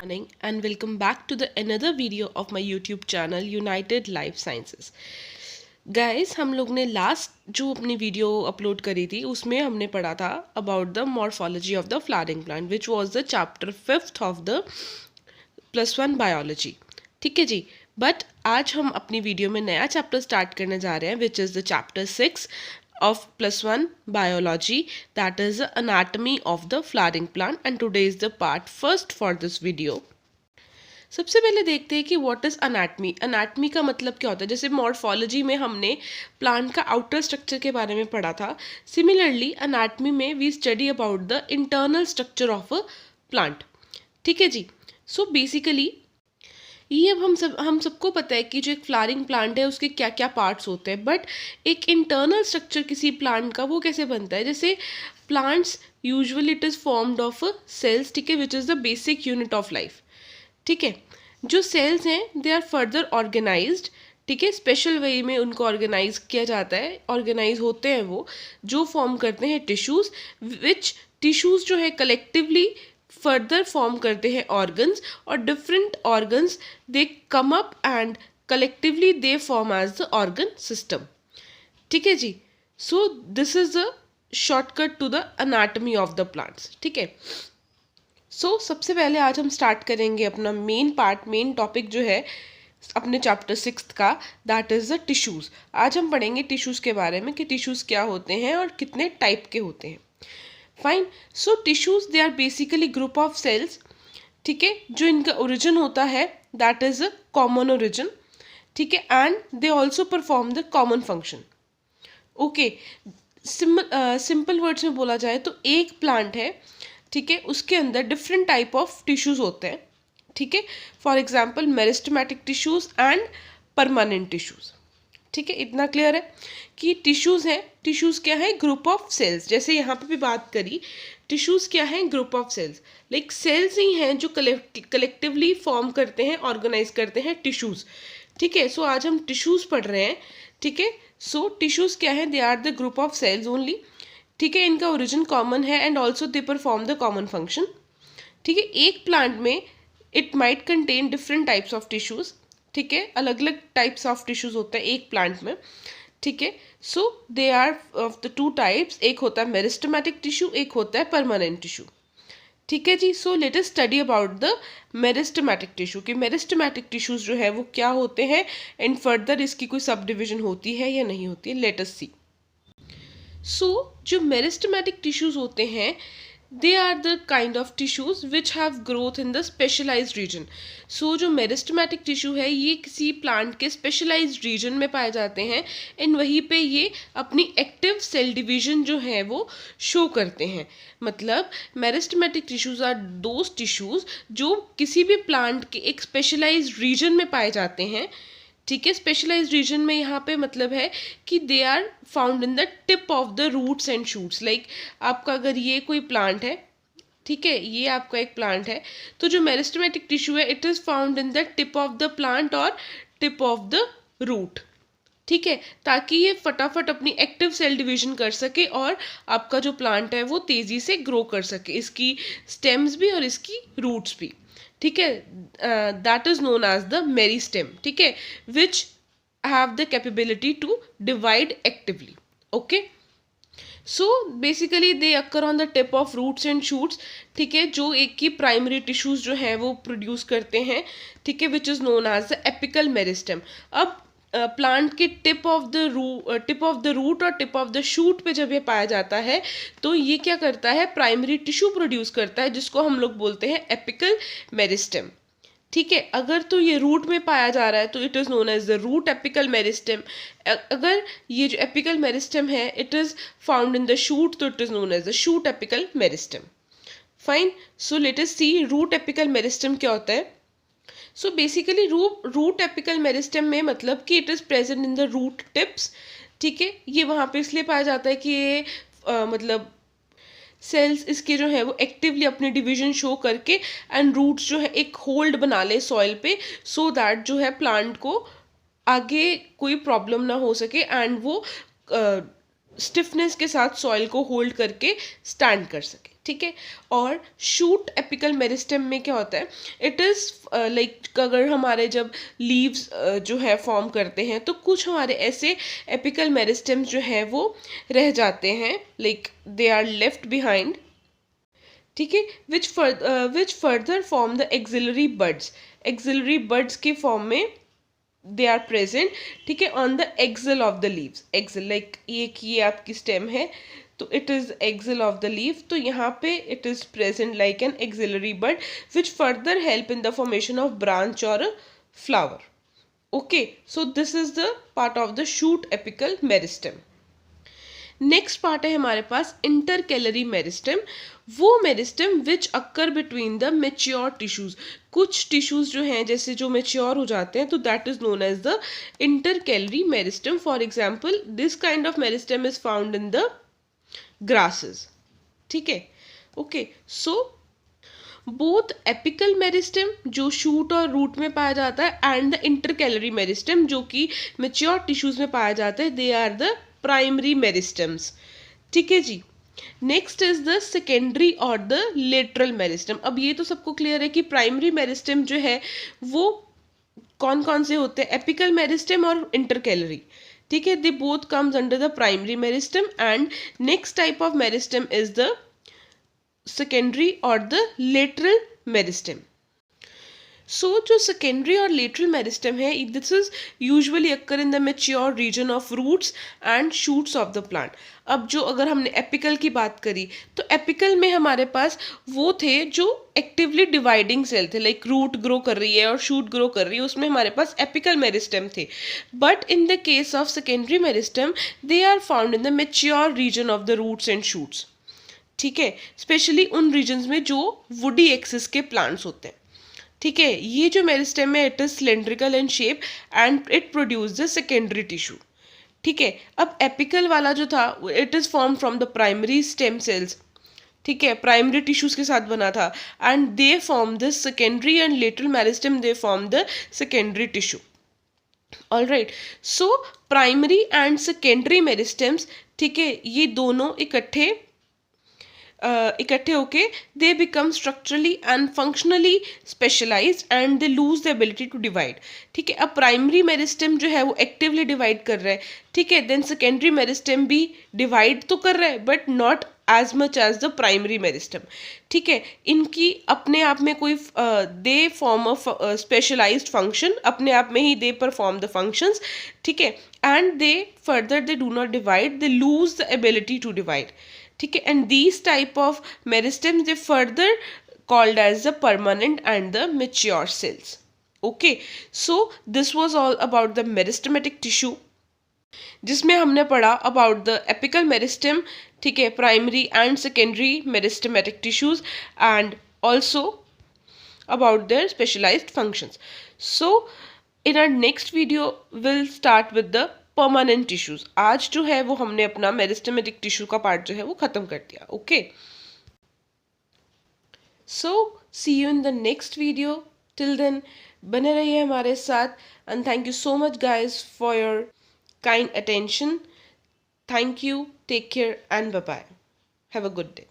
Morning and welcome back to the another video of my YouTube channel United Life Sciences. Guys, हम लोग ने last जो अपनी video upload करी थी उसमें हमने पढ़ा था about the morphology of the flowering plant which was the chapter 5th of the +1 biology. ठीक है जी. बट आज हम अपनी वीडियो में नया चैप्टर स्टार्ट करने जा रहे हैं विच is the chapter 6 of +1 biology, that is the anatomy of the flowering plant, and today is the part first for this video. सबसे पहले देखते हैं कि व्हाट इज अनाटमी. अनाटमी का मतलब क्या होता है. जैसे मॉर्फोलॉजी में हमने प्लांट का आउटर स्ट्रक्चर के बारे में पढ़ा था, सिमिलरली अनाटमी में we study about the internal structure of a plant. ठीक है जी. सो बेसिकली ये अब हम सबको पता है कि जो एक फ्लावरिंग प्लांट है उसके क्या क्या पार्ट्स होते हैं, बट एक इंटरनल स्ट्रक्चर किसी प्लांट का वो कैसे बनता है. जैसे plants usually it is formed of cells. ठीक है, which is the basic unit of life. ठीक है, जो सेल्स हैं दे आर फर्दर ऑर्गेनाइज्ड. ठीक है, स्पेशल वे में उनको ऑर्गेनाइज किया जाता है. ऑर्गेनाइज होते हैं वो जो फॉर्म करते हैं टिश्यूज़, विच टिश्यूज़ जो है कलेक्टिवली फर्दर फॉर्म करते हैं ऑर्गन्स, और different organs they come up and collectively they form as the organ system. ठीक है जी. So this is the shortcut to the anatomy of the plants. ठीक है. सो सबसे पहले आज हम स्टार्ट करेंगे अपना मेन टॉपिक जो है अपने चैप्टर 6 का, दैट इज़ द टिश्यूज़. आज हम पढ़ेंगे टिश्यूज़ के बारे में कि टिश्यूज़ क्या होते हैं और कितने टाइप के होते हैं. Fine. So tissues they are basically group of cells. ठीक है, जो इनका ओरिजिन होता है that is a common origin. ठीक है, and they also perform the common function. Okay, simple words में बोला जाए तो एक प्लांट है. ठीक है, उसके अंदर डिफरेंट टाइप ऑफ टिश्यूज होते हैं. ठीक है, for example meristematic tissues and permanent tissues. ठीक है, इतना क्लियर है कि टिश्यूज़ हैं. टिश्यूज़ क्या है? Group of cells. जैसे यहाँ पे भी बात करी, टिश्यूज़ क्या है? Group of cells. Like cells ही हैं जो कलेक्टिवली फॉर्म करते हैं, ऑर्गेनाइज करते हैं टिश्यूज़. ठीक है, सो आज हम टिश्यूज़ पढ़ रहे हैं. ठीक है, सो टिश्यूज़ क्या है? They are the group of cells only. ठीक है, इनका ओरिजिन कॉमन है and also they perform the common function. ठीक है, एक प्लांट में it might contain different types of tissues. ठीक है, अलग अलग टाइप्स ऑफ टिश्यूज़ होते हैं एक प्लांट में. ठीक है, so they are of the two types. एक होता है मेरिस्टेमेटिक टिश्यू, एक होता है परमानेंट टिश्यू. ठीक है जी. So let us study about the meristematic tissue कि मेरिस्टेमेटिक टिश्यूज जो है वो क्या होते हैं एंड फर्दर इसकी कोई सब डिविजन होती है या नहीं होती है. लेट अस सी. सो जो मेरिस्टेमेटिक टिश्यूज होते हैं they are the kind of tissues which have growth in the specialised region. So जो मेरिस्टेमेटिक टिश्यू है ये किसी प्लांट के स्पेशलाइज्ड रीजन में पाए जाते हैं एंड वहीं पे ये अपनी एक्टिव सेल डिवीजन जो है वो शो करते हैं. मतलब meristematic tissues are those tissues जो किसी भी प्लांट के एक स्पेशलाइज्ड रीजन में पाए जाते हैं. ठीक है, स्पेशलाइज्ड रीजन में यहाँ पे मतलब है कि they are found in the tip of the roots and shoots. Like आपका अगर ये कोई प्लांट है, ठीक है, ये आपका एक प्लांट है, तो जो मेरिस्टेमेटिक टिश्यू है it is found in the tip of the plant और टिप ऑफ द रूट. ठीक है, ताकि ये फटाफट अपनी एक्टिव सेल डिवीजन कर सके और आपका जो प्लांट है वो तेज़ी से ग्रो कर सके, इसकी स्टेम्स भी और इसकी रूट्स भी. ठीक है, that is known as the meristem. ठीक है, which have the capability to divide actively. Okay, so basically they occur on the tip of roots and shoots. ठीक है, जो एक की प्राइमरी टिश्यूज जो है वो प्रोड्यूस करते हैं. ठीक है, which is known as the apical meristem. अब प्लांट के टिप ऑफ द रूट और टिप ऑफ द शूट पे जब ये पाया जाता है तो ये क्या करता है? प्राइमरी टिश्यू प्रोड्यूस करता है जिसको हम लोग बोलते हैं एपिकल मेरिस्टेम. ठीक है, अगर तो ये रूट में पाया जा रहा है तो it is known as the root apical meristem. अगर ये जो एपिकल मेरिस्टेम है it is found in the shoot तो it is known as the shoot apical meristem. Fine. So let us see root apical meristem क्या होता है. So basically root apical meristem में मतलब कि it is present in the root tips. ठीक है, ये वहाँ पे इसलिए पाया जाता है कि ये मतलब सेल्स इसके जो है वो एक्टिवली अपनी डिवीजन शो करके एंड रूट्स जो है एक होल्ड बना ले सॉइल पे, सो दैट जो है प्लांट को आगे कोई प्रॉब्लम ना हो सके एंड वो स्टिफनेस के साथ सॉइल को होल्ड करके स्टैंड कर सके, ठीक है। और शूट एपिकल मेरिस्टेम में क्या होता है, इट इज़ लाइक अगर हमारे जब लीव्स जो है फॉर्म करते हैं तो कुछ हमारे ऐसे एपिकल मेरिस्टेम्स जो है वो रह जाते हैं, like they are left behind, ठीक है, which further form the axillary buds. Axillary buds के फॉर्म में दे आर प्रेजेंट, ठीक है, on the axil of the leaves. Axil like ये आपकी स्टेम है तो it is axil of the leaf, तो यहाँ पे it is present like an axillary bud which further help in the formation of branch और flower. Okay, so this is the part of the shoot apical meristem. Next part है हमारे पास intercalary meristem. वो meristem which occur between the mature tissues. कुछ tissues जो हैं जैसे जो मेच्योर हो जाते हैं तो that is known as the intercalary meristem. For example this kind of meristem is found in the grasses, ठीक है। Okay, so both apical meristem जो शूट और रूट में पाया जाता है एंड द इंटरकैलरी मेरिस्टेम जो कि मेच्योर टिश्यूज में पाया जाता है, they are the primary meristems, ठीक है जी। नेक्स्ट इज द सेकेंडरी और द लेटरल मेरिस्टम। अब ये तो सबको क्लियर है कि प्राइमरी मेरिस्टम जो है वो कौन कौन से होते हैं, एपिकल मेरिस्टम और इंटरकैलरी, ठीक है, they both comes under the primary meristem. And next type of meristem is the secondary और द लेटरल मेरिस्टम। सो जो सेकेंडरी और लेटरल मेरिस्टम है, this is usually occur in the mature region of roots and shoots of the plant. अब जो अगर हमने apical की बात करी तो एपिकल में हमारे पास वो थे जो एक्टिवली डिवाइडिंग सेल थे, लाइक रूट ग्रो कर रही है और शूट ग्रो कर रही है, उसमें हमारे पास एपिकल मेरिस्टम थे। But in the case of secondary meristem they are found in the mature region of the roots and shoots, ठीक है, स्पेशली उन रीजन्स में जो वुडी एक्सिस के प्लांट्स होते हैं, ठीक है। ये जो मेरिस्टेम है it is cylindrical in shape and it produce the secondary tissue, ठीक है। अब एपिकल वाला जो था it is form from the primary stem cells, ठीक है, प्राइमरी टिश्यूज के साथ बना था and they form the secondary and lateral meristem they form the secondary tissue. All right, so primary and secondary meristems, ठीक है, ये दोनों इकट्ठे होके they become structurally and functionally specialised and they lose the ability to divide, ठीक है। अब primary meristem जो है वो एक्टिवली डिवाइड कर रहा है, ठीक है, देन सेकेंडरी मेरिस्टेम भी डिवाइड तो कर रहा है but not as much as the primary meristem, ठीक है। इनकी अपने आप में कोई they form of specialised function, अपने आप में ही दे परफॉर्म द फंक्शंस, ठीक है, and they further they do not divide, they lose the ability to divide, ठीक है। And these type of meristems they further called as the permanent and the mature cells. Okay, so this was all about the meristematic tissue, जिसमें हमने पढ़ा about the apical meristem, ठीक है, primary and secondary meristematic tissues and also about their specialised functions. So in our next video will start with the permanent tissues. आज जो है वो हमने अपना मेरिस्टेमेटिक टिश्यू का पार्ट जो है वो खत्म कर दिया। Okay, so see you in the next video. Till then बने रहिए हमारे साथ and thank you so much guys for your kind attention. Thank you. Take care and bye bye. Have a good day.